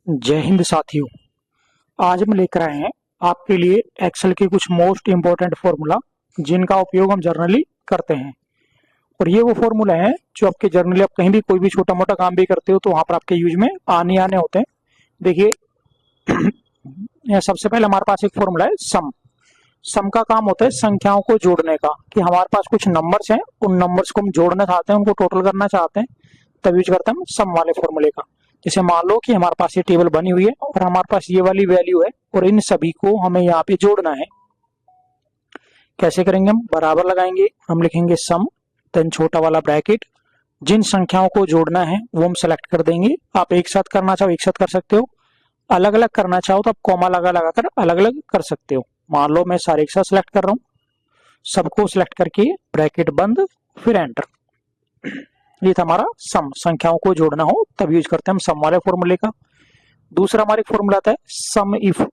जय हिंद साथियों। आज हम लेकर आए हैं आपके लिए एक्सेल के कुछ मोस्ट इंपॉर्टेंट फॉर्मूला जिनका उपयोग हम जर्नली करते हैं। और ये वो फॉर्मूला है जो आपके जर्नली आप कहीं भी कोई भी छोटा मोटा काम भी करते हो तो वहां पर आपके यूज में आने होते हैं। देखिए सबसे पहले हमारे पास एक फॉर्मूला है सम। सम का काम होता है संख्याओं को जोड़ने का, कि हमारे पास कुछ नंबर्स हैं, उन नंबर्स को हम जोड़ना चाहते हैं, उनको टोटल करना चाहते हैं, तब यूज करते हैं हम सम वाले फॉर्मूले का। जैसे मान लो कि हमारे पास ये टेबल बनी हुई है और हमारे पास ये वाली वैल्यू है और इन सभी को हमें यहाँ पे जोड़ना है। कैसे करेंगे? हम बराबर लगाएंगे, हम लिखेंगे सम, देन छोटा वाला ब्रैकेट, जिन संख्याओं को जोड़ना है वो हम सेलेक्ट कर देंगे। आप एक साथ करना चाहो एक साथ कर सकते हो, अलग अलग करना चाहो तो आप कॉमा लगा लगा कर अलग अलग कर सकते हो। मान लो मैं सारे एक साथ सेलेक्ट कर रहा हूँ, सबको सिलेक्ट करके ब्रैकेट बंद, फिर एंटर। ये था हमारा सम, संख्याओं को जोड़ना हो तब यूज करते हैं हम सम वाले फॉर्मूले का। दूसरा हमारे फॉर्मूला आता है सम इफ,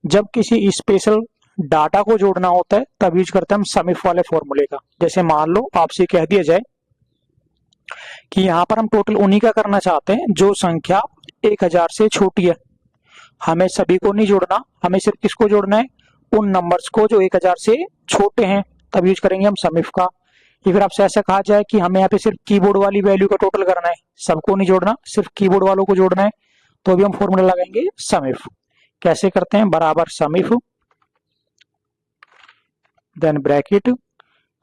जब किसी स्पेशल डाटा को जोड़ना होता है तब यूज करते हैं हम सम इफ वाले फॉर्मूले का। जैसे मान लो आपसे कह दिया जाए कि यहाँ पर हम टोटल उन्हीं का करना चाहते हैं जो संख्या 1000 से छोटी है। हमें सभी को नहीं जोड़ना, हमें सिर्फ किसको जोड़ना है? उन नंबर्स को जो 1000 से छोटे हैं, तब यूज करेंगे हम सम इफ का। या फिर आपसे ऐसा कहा जाए कि हमें यहाँ पे सिर्फ कीबोर्ड वाली वैल्यू का टोटल करना है, सबको नहीं जोड़ना, सिर्फ कीबोर्ड वालों को जोड़ना है, तो भी हम फॉर्मूला लगाएंगे सम इफ। कैसे करते हैं? बराबर सम इफ, देन ब्रैकेट,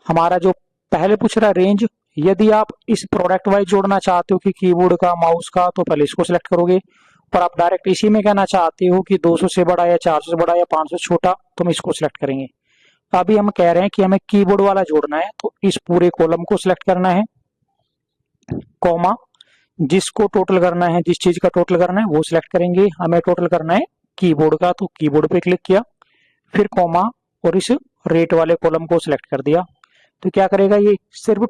हमारा जो पहले पूछ रहा है रेंज, यदि आप इस प्रोडक्ट वाइज जोड़ना चाहते हो कि कीबोर्ड का माउस का, तो पहले इसको सिलेक्ट करोगे। पर आप डायरेक्ट इसी में कहना चाहते हो कि 200 से बड़ा या 400 से बड़ा या 500 से छोटा, तो हम इसको सिलेक्ट करेंगे। अभी हम कह रहे हैं कि हमें कीबोर्ड वाला जोड़ना है, तो इस पूरे कॉलम को सिलेक्ट करना है, कॉमा, जिसको टोटल करना है, जिस चीज का टोटल करना है वो सिलेक्ट करेंगे। हमें टोटल करना है कीबोर्ड का, तो कीबोर्ड पे क्लिक किया, फिर कॉमा, और इस रेट वाले कॉलम को सिलेक्ट कर दिया। तो क्या करेगा? ये सिर्फ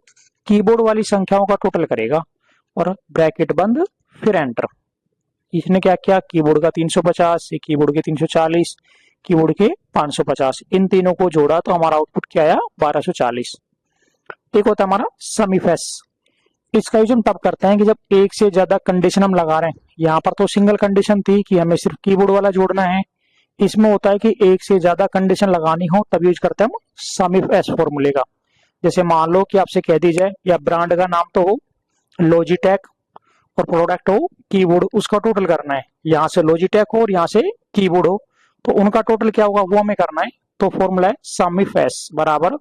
कीबोर्ड वाली संख्याओं का टोटल करेगा, और ब्रैकेट बंद, फिर एंटर। इसने क्या किया? कीबोर्ड का 350, कीबोर्ड के 340, कीबोर्ड के 550, इन तीनों को जोड़ा तो हमारा आउटपुट क्या आया? 1240। एक होता है हमारा सम इफ एस। इसका यूज हम तब करते हैं कि जब एक से ज्यादा कंडीशन हम लगा रहे हैं। यहाँ पर तो सिंगल कंडीशन थी कि हमें सिर्फ कीबोर्ड वाला जोड़ना है, इसमें होता है कि एक से ज्यादा कंडीशन लगानी हो तब यूज करते हैं हम सम इफ एस फॉर्मूले का। जैसे मान लो कि आपसे कह दी जाए, या ब्रांड का नाम तो हो लॉजिटेक और प्रोडक्ट हो कीबोर्ड, उसका टोटल करना है। यहाँ से लॉजिटेक हो और यहाँ से कीबोर्ड हो, तो उनका टोटल क्या होगा वो हमें करना है। तो फॉर्मूला है सम इफ एस बराबर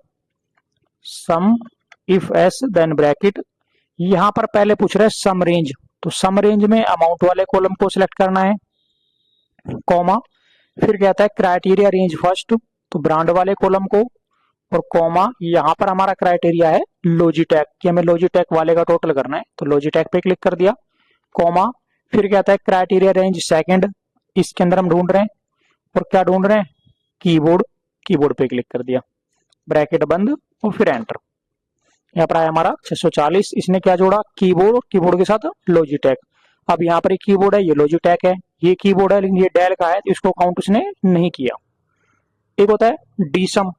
सम इफ एस, देन ब्रैकेट। यहाँ पर पहले पूछ रहे हैं सम रेंज, तो सम रेंज में अमाउंट वाले कॉलम को सिलेक्ट करना है, कॉमा, फिर कहता है क्राइटेरिया रेंज फर्स्ट, तो ब्रांड वाले कॉलम को, और कॉमा, यहाँ पर हमारा क्राइटेरिया है लॉजिटेक, कि हमें लॉजिटेक वाले का टोटल करना है, तो लॉजिटेक पे क्लिक कर दिया, कॉमा, फिर कहता है क्राइटेरिया रेंज सेकंड, इसके अंदर हम ढूंढ रहे हैं, और क्या ढूंढ रहे हैं? कीबोर्ड, कीबोर्ड पे क्लिक कर दिया, ब्रैकेट बंद, और फिर एंटर। यहाँ पर आया हमारा 640। इसने क्या जोड़ा? कीबोर्ड, और कीबोर्ड के साथ लॉजिटेक। अब यहाँ पर एक कीबोर्ड है, ये लॉजिटेक है, ये कीबोर्ड है लेकिन ये डेल का है, तो इसको काउंट उसने नहीं किया। एक होता है डीसम,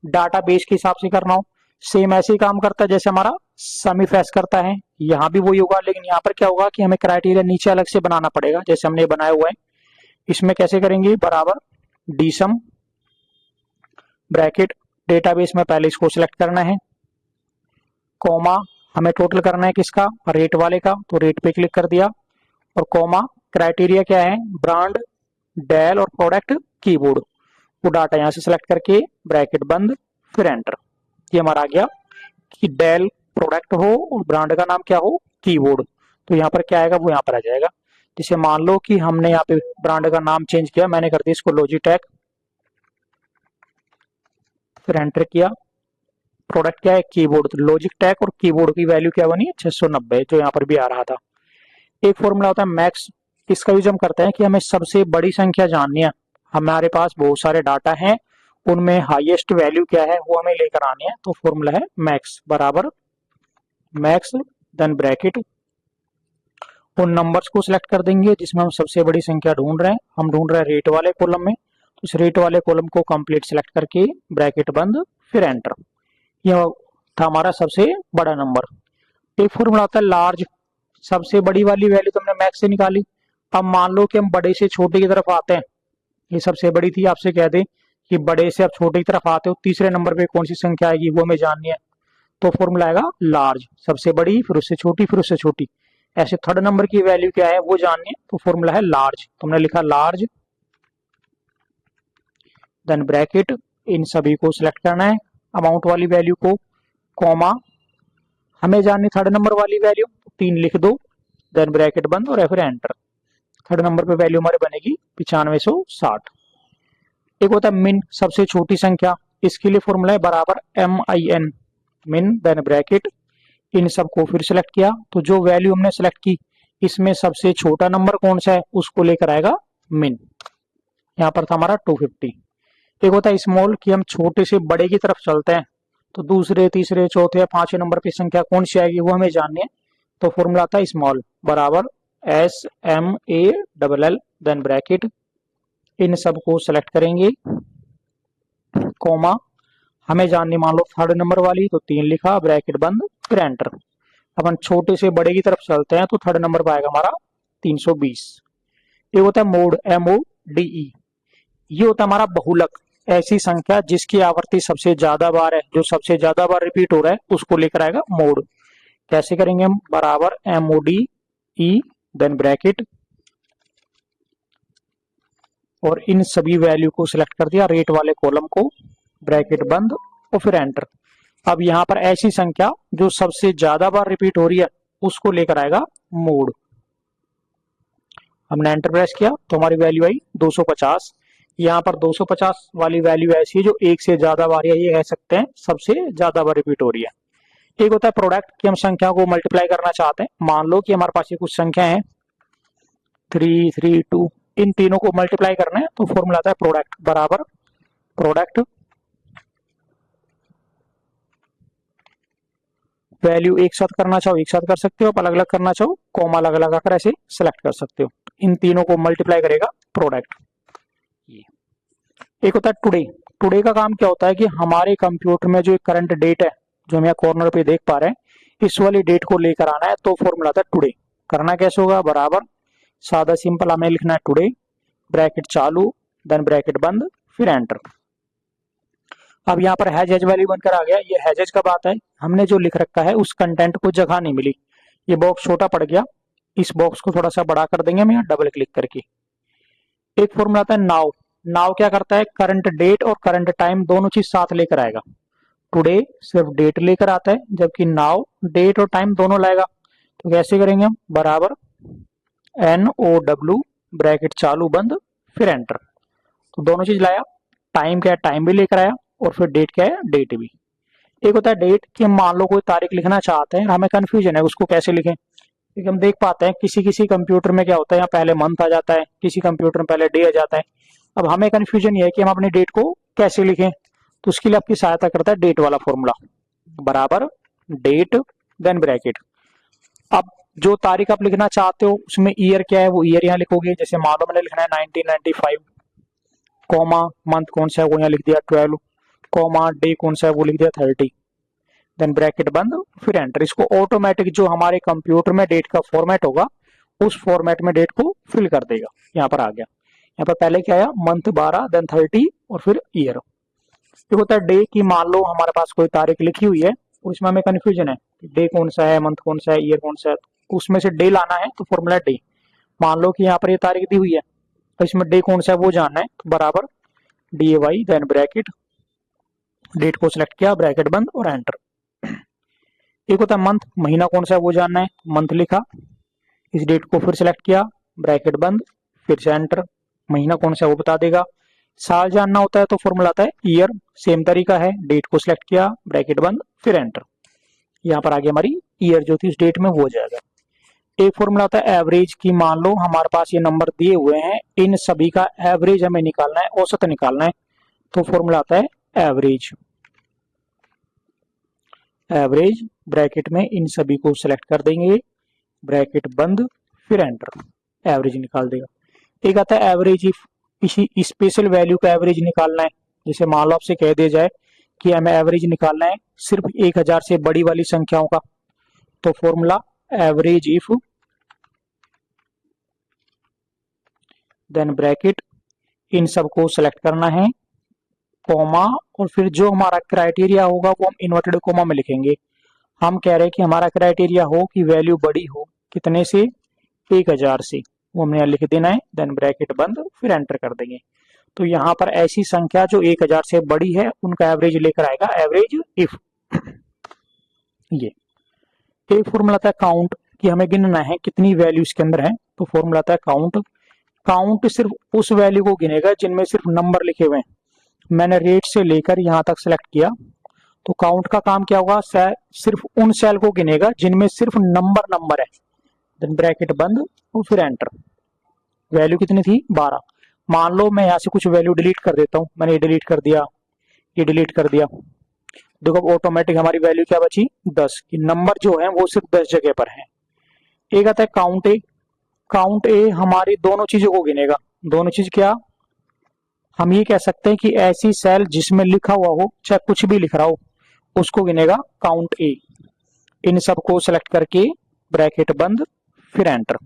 डाटा बेस के हिसाब से करना हो, सेम ऐसे ही काम करता है जैसे हमारा सम इफ एस करता है। यहाँ भी वही होगा, लेकिन यहाँ पर क्या होगा कि हमें क्राइटेरिया नीचे अलग से बनाना पड़ेगा, जैसे हमने बनाया हुआ है। इसमें कैसे करेंगे? बराबर डीसम, ब्रैकेट, डेटाबेस में पहले इसको सिलेक्ट करना है, कॉमा, हमें टोटल करना है किसका? रेट वाले का, तो रेट पे क्लिक कर दिया, और कॉमा, क्राइटेरिया क्या है? ब्रांड, डेल और प्रोडक्ट कीबोर्ड, वो डाटा यहाँ से सिलेक्ट करके ब्रैकेट बंद, फिर एंटर। ये हमारा आ गया कि डेल प्रोडक्ट हो और ब्रांड का नाम क्या हो? कीबोर्ड, तो यहाँ पर क्या आएगा वो यहाँ पर आ जाएगा। जैसे मान लो कि हमने यहाँ पे ब्रांड का नाम चेंज किया, मैंने कर दिया इसको लॉजिटेक, फिर एंटर किया, प्रोडक्ट क्या है? कीबोर्ड, तो लॉजिटेक और कीबोर्ड की वैल्यू क्या बनी? 690, जो यहाँ पर भी आ रहा था। एक फॉर्मूला होता है मैक्स, इसका यूज हम करते हैं कि हमें सबसे बड़ी संख्या जाननी है, हमारे पास बहुत सारे डाटा हैं, उनमें हाईएस्ट वैल्यू क्या है वो हमें लेकर आनी है, तो फॉर्मूला है मैक्स बराबर मैक्स, देन ब्रैकेट, उन नंबर्स को सिलेक्ट कर देंगे जिसमें हम सबसे बड़ी संख्या ढूंढ रहे हैं। हम ढूंढ रहे हैं रेट वाले कॉलम में, तो इस रेट वाले कॉलम को कंप्लीट सिलेक्ट करके ब्रैकेट बंद, फिर एंटर। यह था हमारा सबसे बड़ा नंबर। एक फॉर्मूला होता है लार्ज, सबसे बड़ी वाली वैल्यू तो हमने मैक्स से निकाली, अब मान लो कि हम बड़े से छोटे की तरफ आते हैं, ये सबसे बड़ी थी, आपसे कह दे कि बड़े से आप छोटे की तरफ आते हो, तीसरे नंबर पे कौन सी संख्या आएगी वो हमें जाननी है, तो फॉर्मूला आएगा लार्ज, सबसे बड़ी फिर उससे छोटी फिर उससे छोटी, ऐसे थर्ड नंबर की वैल्यू क्या है वो जाननी है, तो फॉर्मूला है लार्ज, तुमने लिखा लार्ज, देन ब्रैकेट, इन सभी को सिलेक्ट करना है, अमाउंट वाली वैल्यू को, कॉमा, हमें जाननी थर्ड नंबर वाली वैल्यू, 3 लिख दो, देन ब्रैकेट बंद और फिर एंटर। थर्ड नंबर पे वैल्यू हमारे बनेगी 9560। एक होता है मिन, सबसे छोटी संख्या, इसके लिए फॉर्मूला है बराबर MIN, मिन, देन ब्रैकेट, इन सबको फिर सिलेक्ट किया, तो जो वैल्यू हमने सिलेक्ट की इसमें सबसे छोटा नंबर कौन सा है उसको लेकर आएगा मिन, यहाँ पर था हमारा 250। एक होता है स्मॉल, कि हम छोटे से बड़े की तरफ चलते हैं, तो दूसरे तीसरे चौथे या पांचवें नंबर की संख्या कौन सी आएगी वो हमें जाननी है, तो फॉर्मूला आता है स्मॉल बराबर SMALL, देन ब्रैकेट, इन सबको सेलेक्ट करेंगे, कॉमा, हमें जाननी मान लो थर्ड नंबर वाली, तो 3 लिखा, ब्रैकेट बंद, फिर एंटर। अपन छोटे से बड़े की तरफ चलते हैं, तो थर्ड नंबर पर आएगा हमारा 320। ये होता है मोड, MODE, ये होता है हमारा बहुलक, ऐसी संख्या जिसकी आवृत्ति सबसे ज्यादा बार है, जो सबसे ज्यादा बार रिपीट हो रहा है उसको लेकर आएगा मोड। कैसे करेंगे हम, बराबर MODE, देन ब्रैकेट, और इन सभी वैल्यू को सिलेक्ट कर दिया, रेट वाले कॉलम को, ब्रैकेट बंद और फिर एंटर। अब यहाँ पर ऐसी संख्या जो सबसे ज्यादा बार रिपीट हो रही है उसको लेकर आएगा मोड। हमने एंटर प्रेस किया तो हमारी वैल्यू आई 250। यहाँ पर 250 वाली वैल्यू ऐसी है जो एक से ज्यादा बार, ये कह सकते हैं सबसे ज्यादा बार रिपीट हो रही है। एक होता है प्रोडक्ट, कि हम संख्या को मल्टीप्लाई करना चाहते हैं, मान लो कि हमारे पास ये कुछ संख्या है 3, 3, 2, इन तीनों को मल्टीप्लाई करना है, तो फॉर्मूला आता है प्रोडक्ट बराबर प्रोडक्ट, वैल्यू एक साथ करना चाहो एक साथ कर सकते हो, अलग अलग करना चाहो कॉमा अलग अलग आकर ऐसे सेलेक्ट कर सकते हो, इन तीनों को मल्टीप्लाई करेगा प्रोडक्ट। ये एक होता है टुडे, टुडे का काम क्या होता है कि हमारे कंप्यूटर में जो करंट डेट है जो हम यहाँ कॉर्नर पे देख पा रहे हैं, इस वाली डेट को लेकर आना है, तो फॉर्मूला आता है टुडे। करना कैसे होगा, बराबर सादा सिंपल हमें लिखना है टुडे, ब्रैकेट चालू, देन ब्रैकेट बंद, फिर एंटर। अब यहाँ पर हैज हैज वैल्यू बनकर आ गया, ये हैज हैज का बात है, हमने जो लिख रखा है उस कंटेंट को जगह नहीं मिली, ये बॉक्स छोटा पड़ गया, इस बॉक्स को थोड़ा सा बड़ा कर देंगे हम यहाँ डबल क्लिक करके। एक फॉर्मूला आता है नाउ, नाउ क्या करता है, करंट डेट और करंट टाइम दोनों चीज साथ लेकर आएगा। टुडे सिर्फ डेट लेकर आता है, जबकि नाउ डेट और टाइम दोनों लाएगा, तो कैसे करेंगे हम, बराबर NOW, ब्रैकेट चालू बंद, फिर एंटर। तो दोनों चीज लाया, टाइम क्या है टाइम भी लेकर आया, और फिर डेट क्या है डेट भी। एक होता है डेट, कि हम मान लो कोई तारीख लिखना चाहते हैं, हमें कंफ्यूजन है उसको कैसे लिखें, क्योंकि हम देख पाते हैं किसी किसी कंप्यूटर में क्या होता है, यहाँ पहले मंथ आ जाता है, किसी कंप्यूटर में पहले डे आ जाता है। अब हमें कंफ्यूजन ये है कि हम अपनी डेट को कैसे लिखें, तो उसके लिए आपकी सहायता करता है डेट वाला फॉर्मूला, बराबर डेट, देन ब्रैकेट। अब जो तारीख आप लिखना चाहते हो उसमें ईयर क्या है वो ईयर यहाँ लिखोगे, जैसे मान लो मैंने लिखना है 1995, कॉमा मंथ कौन सा है वो यहाँ लिख दिया 12, कॉमा डे कौन सा है वो लिख दिया 30, देन ब्रैकेट बंद, फिर एंटर। इसको ऑटोमेटिक जो हमारे कंप्यूटर में डेट का फॉर्मेट होगा उस फॉर्मेट में डेट को फिल कर देगा। यहाँ पर आ गया, यहाँ पर पहले क्या आया, मंथ 12, देन 30 और फिर ईयर। ये होता है डे, की मान लो हमारे पास कोई तारीख लिखी हुई है और उसमें हमें कंफ्यूजन है डे कौन सा है, मंथ कौन सा है, ईयर कौन सा है, उसमें से डे लाना है, तो फॉर्मूला डे। मान लो कि यहाँ पर ये तारीख दी हुई है तो इसमें डे कौन सा है वो जानना है, तो बराबर DAY, देन ब्रैकेट, डेट को सिलेक्ट किया, ब्रैकेट बंद और एंटर। एक होता है मंथ, महीना कौन सा है वो जानना है, मंथ लिखा, इस डेट को फिर सिलेक्ट किया, ब्रैकेट बंद, फिर से एंटर, महीना कौन सा है वो बता देगा। साल जानना होता है तो फॉर्मूला आता है ईयर, सेम तरीका है, डेट को सिलेक्ट किया, ब्रैकेट बंद, फिर एंटर। यहाँ पर आगे हमारी ईयर जो थी उस डेट में वो हो जाएगा। एक फॉर्मूला होता है एवरेज, की मान लो हमारे पास ये नंबर दिए हुए हैं, इन सभी का एवरेज हमें निकालना है, औसत निकालना है, तो फॉर्मूला आता है एवरेज, एवरेज ब्रैकेट में इन सभी को सिलेक्ट कर देंगे, ब्रैकेट बंद, फिर एंटर, एवरेज निकाल देगा। एक आता है एवरेज इफ, किसी स्पेशल वैल्यू का एवरेज निकालना है, जैसे मान लो आपसे कह दिया जाए कि हमें एवरेज निकालना है सिर्फ 1000 से बड़ी वाली संख्याओं का, तो formula average if then bracket, इन सबको सेलेक्ट करना है, कॉमा, और फिर जो हमारा क्राइटेरिया होगा वो हम इन्वर्टेड कॉमा में लिखेंगे। हम कह रहे हैं कि हमारा क्राइटेरिया हो कि वैल्यू बड़ी हो, कितने से, 1000 से, वो हमने यहाँ लिख देना है, देन ब्रैकेट बंद, फिर एंटर कर देंगे। तो यहाँ पर ऐसी संख्या जो 1000 से बड़ी है उनका एवरेज लेकर आएगा, एवरेज इफ। ये एक फॉर्मूला था काउंट, कि हमें गिनना है कितनी वैल्यू इसके अंदर है, तो फॉर्मूला था काउंट। काउंट सिर्फ उस वैल्यू को गिनेगा जिनमें सिर्फ नंबर लिखे हुए हैं। मैंने रेट से लेकर यहाँ तक सिलेक्ट किया, तो काउंट का काम क्या होगा, सिर्फ उन सेल को गिनेगा जिनमें सिर्फ नंबर है, देन ब्रैकेट बंद और फिर एंटर। वैल्यू कितनी थी, 12। मान लो मैं यहाँ से कुछ वैल्यू डिलीट कर देता हूँ, मैंने ये डिलीट कर दिया, ये डिलीट कर दिया, देखो ऑटोमेटिक हमारी वैल्यू क्या बची, 10, कि नंबर जो है वो सिर्फ 10 जगह पर है। एक आता है काउंट ए। काउंट ए हमारी दोनों चीजों को गिनेगा। दोनों चीज क्या, हम ये कह सकते हैं कि ऐसी सेल जिसमें लिखा हुआ हो, चाहे कुछ भी लिख रहा हो, उसको गिनेगा काउंट ए। इन सबको सेलेक्ट करके ब्रैकेट बंद, फिर एंटर।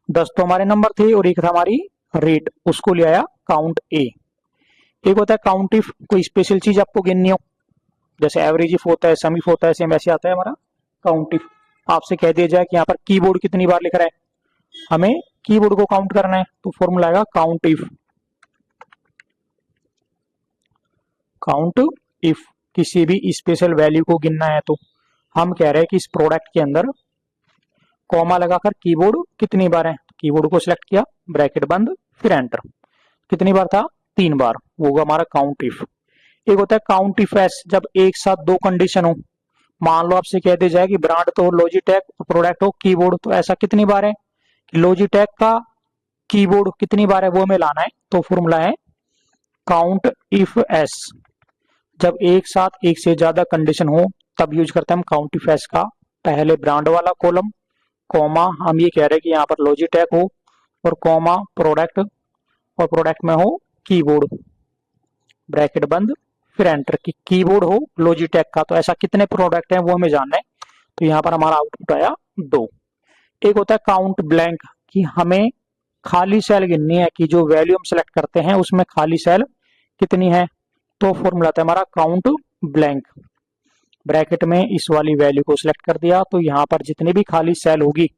10 तो हमारे नंबर थे और एक था हमारी रेट, उसको ले आया काउंट ए। एक होता है काउंट इफ, कोई स्पेशल चीज आपको गिननी हो, जैसे एवरेज इफ होता है, सम इफ होता है, सेम ऐसे आता है हमारा काउंट इफ। आपसे कह दिया जाए कि यहाँ पर कीबोर्ड कितनी बार लिख रहा है, हमें कीबोर्ड को काउंट करना है, तो फॉर्मूला आएगा काउंट इफ। काउंट इफ किसी भी स्पेशल वैल्यू को गिनना है, तो हम कह रहे हैं कि इस प्रोडक्ट के अंदर कॉमा लगाकर कीबोर्ड कितनी बार है, कीबोर्ड को सिलेक्ट किया, ब्रैकेट बंद, फिर एंटर। कितनी बार था, 3 बार, वो होगा हमारा काउंट इफ। एक होता है काउंट इफ एस, जब एक साथ दो कंडीशन हो। मान लो आपसे कह दिया जाए कि ब्रांड तो लॉजिटेक और प्रोडक्ट हो कीबोर्ड, तो ऐसा कितनी बार है, लॉजिटेक का कीबोर्ड कितनी बार है वो हमें लाना है, तो फॉर्मूला है काउंट इफ एस। जब एक साथ एक से ज्यादा कंडीशन हो तब यूज करते हैं हम काउंट इफ एस का। पहले ब्रांड वाला कॉलम, कॉमा, हम ये कह रहे हैं कि यहाँ पर लॉजिटेक हो, और कॉमा प्रोडक्ट, और प्रोडक्ट में हो कीबोर्ड, ब्रैकेट बंद, फिर एंटर। की कीबोर्ड हो लॉजिटेक का, तो ऐसा कितने प्रोडक्ट हैं वो हमें जानना है, तो यहाँ पर हमारा आउटपुट आया 2। एक होता है काउंट ब्लैंक, कि हमें खाली सेल गिननी है, कि जो वैल्यू हम सेलेक्ट करते हैं उसमें खाली सेल कितनी है, तो फॉर्मूला था हमारा काउंट ब्लैंक। ब्रैकेट में इस वाली वैल्यू को सिलेक्ट कर दिया, तो यहाँ पर जितनी भी खाली सेल होगी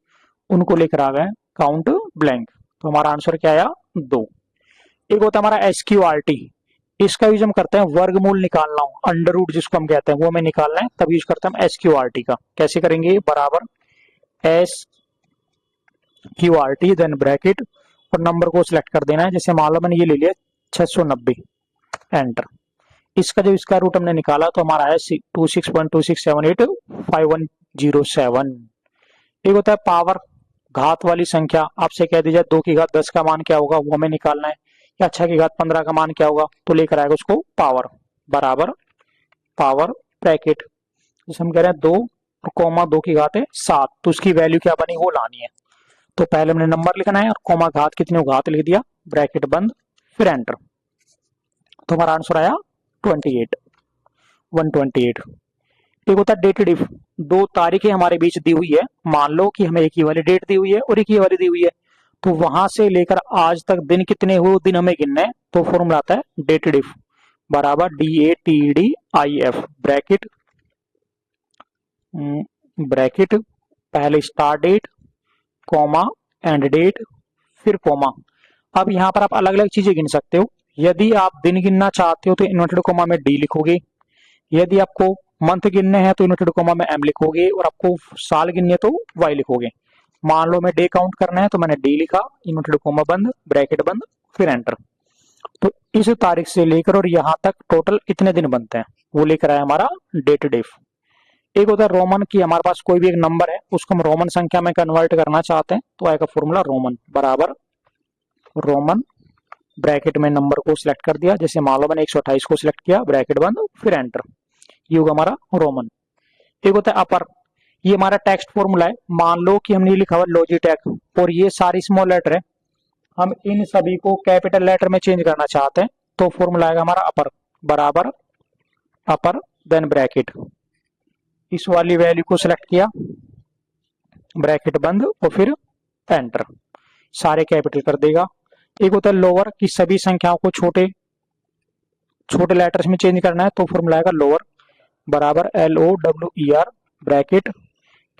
उनको लेकर आ गए काउंट ब्लैंक, तो हमारा आंसर क्या आया, 2। एक होता है हमारा एसक्यूआरटी, इसका यूज हम करते हैं वर्गमूल निकालना हो, अंडर रूट जिसको हम कहते हैं वो हमें निकालना है, तब यूज करते हैं हम एसक्यूआरटी का। कैसे करेंगे, बराबर S Q R T, then bracket, और नंबर को सिलेक्ट कर देना है, जैसे मान लो मैंने ये ले लिया 690, एंटर। इसका जब इसका रूट हमने निकाला तो हमारा है 26.26785107। एक होता है पावर, घात वाली संख्या, आपसे कह दी जाए 2 की घात 10 का मान क्या होगा वो हमें निकालना है, या 6 की घात 15 का मान क्या होगा, तो लेकर आएगा उसको पावर, बराबर पावर ब्रैकेट, जैसे हम कह रहे हैं 2 और कॉमा 2 की घात है 7, तो उसकी वैल्यू क्या बनी वो लानी है। तो पहले हमने नंबर लिखना है और कॉमा घात कितनी, घात लिख दिया, ब्रैकेट बंद, फिर एंटर। तो हमारा आंसर आया 128। एक होता है डेटेड इफ, 2 तारीखें हमारे बीच दी हुई है, मान लो कि हमें एक ही वाली डेट दी हुई है और एक ही वाली दी हुई है, तो वहां से लेकर आज तक दिन कितने हुए दिन हमें गिनना है, तो फॉर्मूला आता है डेटेड इफ, बराबर DATEDIF, ब्रैकेट, ब्रैकेट, पहले start date, comma, and date, फिर कॉमा। अब यहाँ पर आप अलग अलग चीजें गिन सकते हो, यदि आप दिन गिनना चाहते हो तो इन्वर्टेड कॉमा में डी लिखोगे, यदि आपको मंथ गिनने हैं तो इन्वर्टेड कॉमा में एम लिखोगे, और आपको साल गिनने तो वाई लिखोगे। मान लो मैं डे काउंट करना है तो मैंने डी लिखा, इन्वर्टेड कॉमा बंद, ब्रैकेट बंद, फिर एंटर। तो इस तारीख से लेकर और यहाँ तक टोटल कितने दिन बनते हैं वो लेकर आया हमारा डेटेड इफ। एक होता है रोमन, की हमारे पास कोई भी एक नंबर है उसको हम रोमन संख्या में कन्वर्ट करना चाहते हैं, तो आएगा फॉर्मूला रोमन, बराबर रोमन, ब्रैकेट में नंबर को सिलेक्ट कर दिया, जैसे मान लो मैंने 128 को सिलेक्ट किया, ब्रैकेट बंद, फिर एंटर, ये होगा हमारा रोमन। एक होता है अपर, ये हमारा टेक्स्ट फॉर्मूला है, मान लो कि हमने लिखा हुआ लॉजिटेक और ये सारी स्मॉल लेटर है, हम इन सभी को कैपिटल लेटर में चेंज करना चाहते हैं, तो फॉर्मूला आएगा हमारा अपर, बराबर अपर, देन ब्रैकेट, इस वाली वैल्यू को सिलेक्ट किया, ब्रैकेट बंद और फिर एंटर। सारे कैपिटल कर देगा। एक होता है लोअर कि सभी संख्याओं को छोटे छोटे लेटर्स में चेंज करना है, तो फॉर्मूला आएगा लोअर बराबर LOWER ब्रैकेट,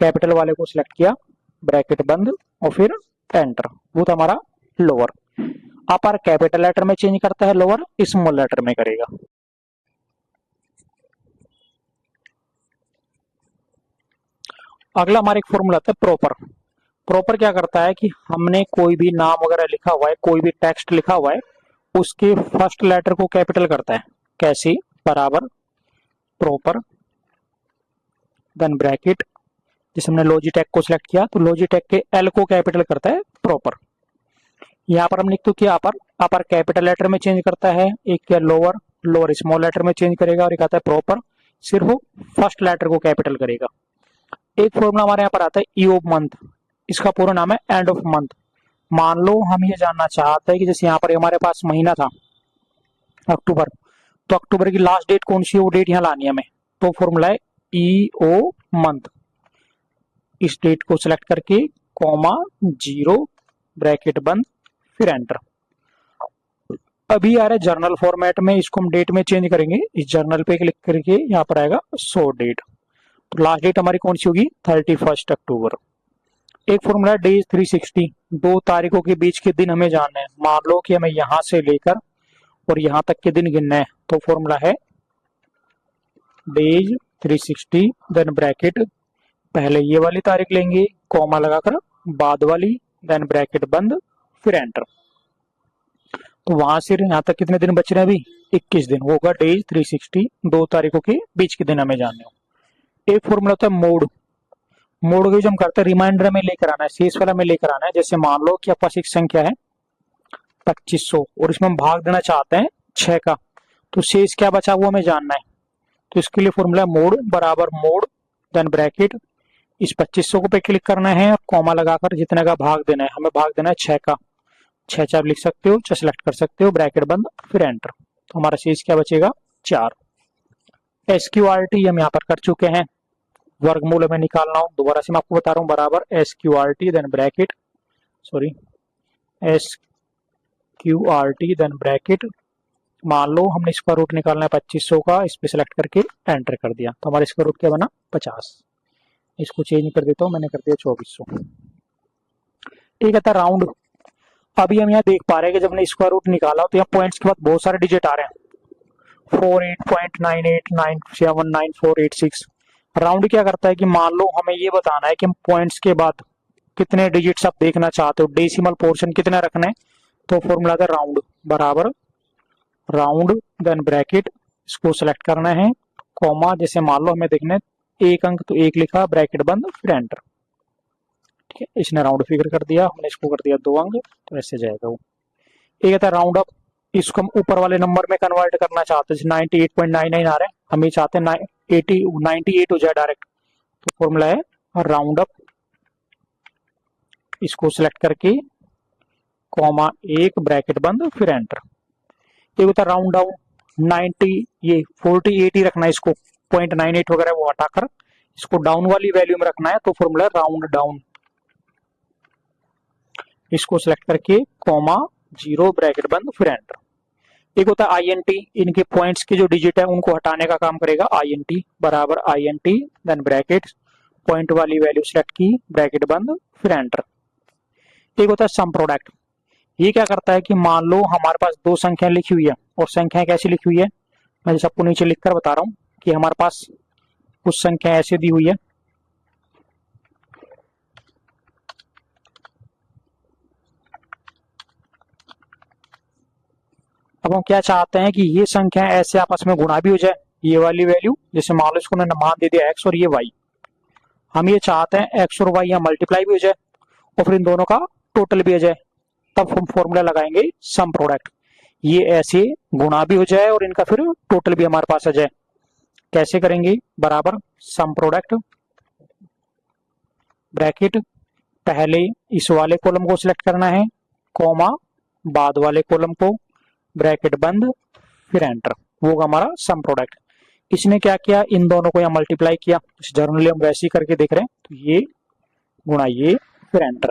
कैपिटल वाले को सिलेक्ट किया, ब्रैकेट बंद और फिर एंटर, वो था हमारा लोअर। अपर कैपिटल लेटर में चेंज करता है, लोअर स्मॉल लेटर में करेगा। अगला हमारे एक फॉर्मूला आता है प्रॉपर। प्रॉपर क्या करता है कि हमने कोई भी नाम वगैरह लिखा हुआ है, कोई भी टेक्स्ट लिखा हुआ है, उसके फर्स्ट लेटर को कैपिटल करता है। कैसे? बराबर प्रॉपर देन ब्रैकेट, जैसे हमने लॉजिटेक को सिलेक्ट किया तो लॉजिटेक के एल को कैपिटल करता है प्रॉपर। यहाँ पर हम लिखते कि अपर कैपिटल लेटर में चेंज करता है, एक क्या लोअर, लोअर स्मॉल लेटर में चेंज करेगा, और एक आता है प्रॉपर सिर्फ फर्स्ट लेटर को कैपिटल करेगा। एक फॉर्मूला हमारे यहाँ पर आता है ई ऑफ मंथ, इसका पूरा नाम है एंड ऑफ मंथ। मान लो हम ये जानना चाहते हैं कि जैसे यहाँ पर हमारे पास महीना था अक्टूबर, तो अक्टूबर की लास्ट डेट कौन सी है, वो डेट यहाँ लानी है हमें, तो फॉर्मूला है ई ओ मंथ। इस डेट को सिलेक्ट करके कॉमा 0 ब्रैकेट बंद फिर एंटर। अभी आ रहा है जर्नल फॉर्मेट में, इसको हम डेट में चेंज करेंगे। इस जर्नल पे क्लिक करके यहाँ पर आएगा 100 डेट, तो लास्ट डेट हमारी कौन सी होगी 31 अक्टूबर। एक फॉर्मूला है डेज 360, 2 तारीखों के बीच के दिन हमें जानना है। मान लो कि हमें यहां से लेकर और यहां तक के दिन गिनना है, तो फॉर्मूला है डेज 360 देन ब्रैकेट, पहले ये वाली तारीख लेंगे कॉमा लगाकर, बाद वाली देन ब्रैकेट बंद फिर एंटर। तो वहां से यहाँ तक कितने दिन बच रहे हैं, अभी 21 दिन होगा डेज 360, 2 तारीखों के बीच के दिन हमें जानने हो। एक फॉर्मूला होता है मोड। मोड को जो हम करते हैं रिमाइंडर में लेकर आना है, शेष वाला में लेकर आना है। जैसे मान लो कि आपके पास एक संख्या है 2500 और इसमें हम भाग देना चाहते हैं 6 का, तो शेष क्या बचा वो हमें जानना है। तो इसके लिए फॉर्मूला है मोड बराबर मोड देन ब्रैकेट, इस 2500 को पे क्लिक करना है और कॉमा लगाकर जितने का भाग देना है, हमें भाग देना है 6 का, 6 चार लिख सकते हो, 6 सेलेक्ट कर सकते हो, ब्रैकेट बंद फिर एंटर। तो हमारा शेष क्या बचेगा 4। SQRT हम यहाँ पर कर चुके हैं, वर्गमूल में निकालना हो, दोबारा से मैं आपको बता रहा हूँ, बराबर SQRT then bracket, sorry SQRT then bracket. मान लो हमने स्क्वायर रूट निकालना है 2500 का, इस पे सिलेक्ट करके एंटर कर दिया, तो हमारा स्क्वायर रूट क्या बना 50। इसको चेंज कर देता हूँ, मैंने कर दिया 2400। ठीक है, था राउंड। अभी हम यहाँ देख पा रहे हैं कि जब हमने स्क्वायर रूट निकाला तो यहाँ पॉइंट्स के बाद बहुत सारे डिजिट आ रहे हैं, 48.98979486। राउंड क्या करता है कि मान लो हमें ये बताना है कि हम पॉइंट्स के बाद कितने डिजिट्स आप देखना चाहते हो, डेसिमल पोर्शन कितना रखना है, तो फॉर्मूला था राउंड बराबर राउंड देन ब्रैकेट, इसको सिलेक्ट करना है कॉमा, जैसे मान लो हमें देखना है 1 अंक, तो 1 लिखा, ब्रैकेट बंद फिर एंटर। ठीक है, इसने राउंड फिगर कर दिया, हमने इसको कर दिया 2 अंक, तो ऐसे जाएगा वो। एक था राउंड अप, इसको हम ऊपर वाले नंबर में कन्वर्ट करना चाहते हैं, 98.99 आ रहे हैं, हम ये चाहते हैं 98 हो जाए डायरेक्ट, तो फॉर्मूला है राउंड अप, इसको सिलेक्ट करके कॉमा 1 ब्रैकेट बंद फिर एंटर। एक होता है राउंड डाउन, 90 ये 48 ही रखना है, इसको 0.98 वगैरह वो हटाकर इसको डाउन वाली वैल्यू में रखना है, तो फॉर्मूला राउंड डाउन, इसको सिलेक्ट करके कॉमा 0 ब्रैकेट बंद फिर एंटर। एक होता है INT, इनके पॉइंट्स के जो डिजिट है उनको हटाने का काम करेगा, INT बराबर INT देन ब्रैकेट, पॉइंट वाली वैल्यू सिलेक्ट की, ब्रैकेट बंद फिर एंटर। एक होता है सम प्रोडक्ट, ये क्या करता है कि मान लो हमारे पास 2 संख्या लिखी हुई है, और संख्या कैसी लिखी हुई है मैं जैसे आपको नीचे लिखकर बता रहा हूँ कि हमारे पास कुछ संख्या ऐसे दी हुई है, अब हम क्या चाहते हैं कि ये संख्या ऐसे आपस में गुणा भी हो जाए, ये वाली वैल्यू, जैसे मान लो इसको मान दे दिया x और ये y, हम ये चाहते हैं x और y यहाँ मल्टीप्लाई भी हो जाए और फिर इन दोनों का टोटल भी हो जाए, तब हम फॉर्मूला लगाएंगे सम प्रोडक्ट, ये ऐसे गुणा भी हो जाए और इनका फिर टोटल भी हमारे पास आ जाए। कैसे करेंगे, बराबर सम प्रोडक्ट ब्रैकेट, पहले इस वाले कॉलम को सिलेक्ट करना है कॉमा, बाद वाले कॉलम को, ब्रैकेट बंद फिर एंटर, वो होगा हमारा सम प्रोडक्ट। इसने क्या किया, इन दोनों को यहाँ मल्टीप्लाई किया, जर्नली हम वैसे ही करके देख रहे हैं, तो ये गुणा ये फिर एंटर।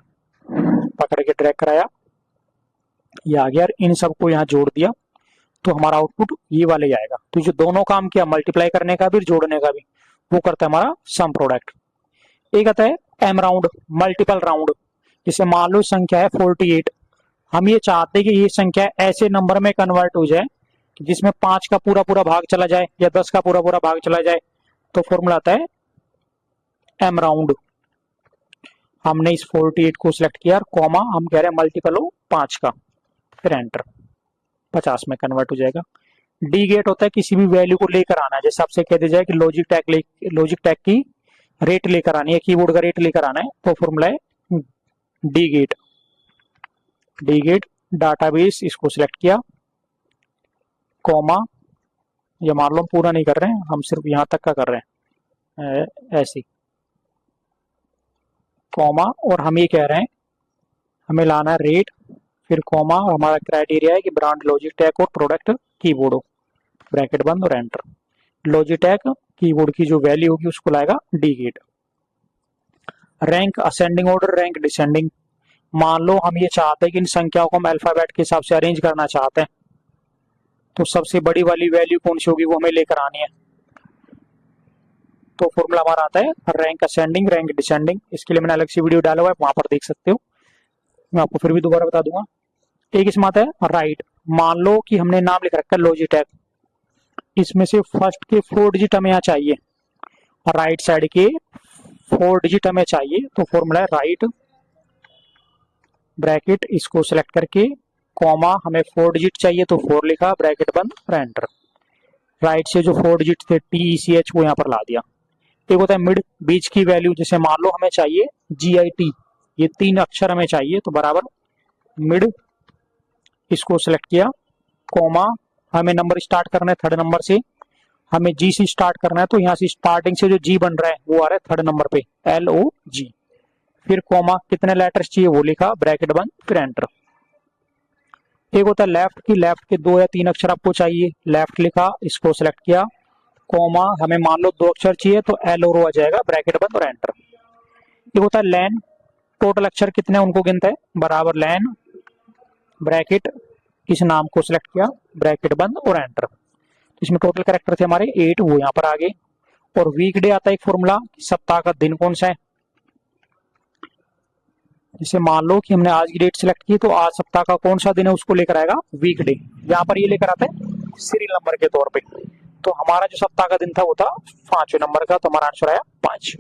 पकड़ के ड्रैग कराया, ये आ गया और इन सबको यहाँ जोड़ दिया तो हमारा आउटपुट ये वाले आएगा। तो जो दोनों काम किया, मल्टीप्लाई करने का भी जोड़ने का भी, वो करता है हमारा सम प्रोडक्ट। एक आता है एम राउंड, मल्टीपल राउंड। जैसे मान लो संख्या है 48, हम ये चाहते हैं कि ये संख्या ऐसे नंबर में कन्वर्ट हो जाए जिसमें 5 का पूरा पूरा भाग चला जाए या 10 का पूरा पूरा भाग चला जाए, तो फॉर्मूला आता है एम राउंड। हमने इस 48 को सिलेक्ट किया और कॉमा हम कह रहे हैं मल्टीपल हो 5 का, फिर एंटर, 50 में कन्वर्ट हो जाएगा। डी गेट होता है किसी भी वैल्यू को लेकर आना है, जैसे आपसे कह दिया जाए कि लॉजिक टैग की रेट लेकर आनी है, कीबोर्ड का रेट लेकर आना है, तो फॉर्मूला है D get. D get database, इसको सिलेक्ट किया, कॉमा, ये मान लो हम पूरा नहीं कर रहे हैं, हम सिर्फ यहां तक का कर रहे हैं, ऐसे कॉमा, और हम ये कह रहे हैं हमें लाना है रेट, फिर कॉमा, और हमारा क्राइटेरिया है कि ब्रांड लॉजिक टैग और प्रोडक्ट कीबोर्ड हो, ब्रैकेट बंद और एंटर। लॉजिक टैग कीबोर्ड की जो वैल्यू होगी उसको लाएगा D get. Rank ascending order, rank descending. मान लो हम ये चाहते हैं कि इन संख्याओं को हम अल्फाबेट के हिसाब से अरेंज करना चाहते हैं, तो सबसे बड़ी वाली वैल्यू कौन सी होगी वो हमें लेकर आनी है, तो फॉर्मूला हमारा आता है रैंक असेंडिंग, रैंक डिसेंडिंग। इसके लिए मैंने अलग से वीडियो डाला हुआ है, वहां पर देख सकते हो, मैं आपको फिर भी दोबारा बता दूंगा। एक इसमें आता है राइट। मान लो कि हमने नाम लिख रखा है लॉजिक टैग, इसमें से फर्स्ट के 4 डिजिट हमें यहाँ चाहिए, राइट साइड के 4 डिजिट हमें चाहिए, तो फॉर्मूला है राइट, ब्रैकेट, इसको सिलेक्ट करके कॉमा, हमें 4 डिजिट चाहिए तो 4 लिखा, ब्रैकेट बंद और एंटर। राइट से जो 4 डिजिट थे TECH वो यहाँ पर ला दिया। एक होता है मिड, बीच की वैल्यू, जैसे मान लो हमें चाहिए GIT, ये 3 अक्षर हमें चाहिए, तो बराबर मिड, इसको सिलेक्ट किया, कॉमा, हमें नंबर स्टार्ट करना है 3rd नंबर से, हमें G से स्टार्ट करना है, तो यहाँ से स्टार्टिंग से जो G बन रहा है वो आ रहा है 3rd नंबर पे, LOG, फिर कॉमा, कितने लेटर्स चाहिए वो लिखा, ब्रैकेट बंद, फिर एंटर। एक होता है लेफ्ट की, लेफ्ट के 2 या 3 अक्षर आपको चाहिए, लेफ्ट लिखा, इसको सिलेक्ट किया, कॉमा, हमें मान लो 2 अक्षर चाहिए तो L और O आ जाएगा, ब्रैकेट बंद और एंटर। एक होता है लैन, टोटल अक्षर कितने उनको गिनता है, बराबर लैन, ब्रैकेट, इस नाम को सिलेक्ट किया, ब्रैकेट बंद और एंटर। इसमें टोटल कैरेक्टर थे हमारे 8, वो यहाँ पर आ गए। और वीकडे आता है एक फॉर्मूला, सप्ताह का दिन कौन सा है, जैसे मान लो कि हमने आज की डेट सिलेक्ट की, तो आज सप्ताह का कौन सा दिन है उसको लेकर आएगा वीकडे, यहाँ पर ये लेकर आता है सीरियल नंबर के तौर पे। तो हमारा जो सप्ताह का दिन था वो था 5वें नंबर का, तो हमारा आंसर आया 5।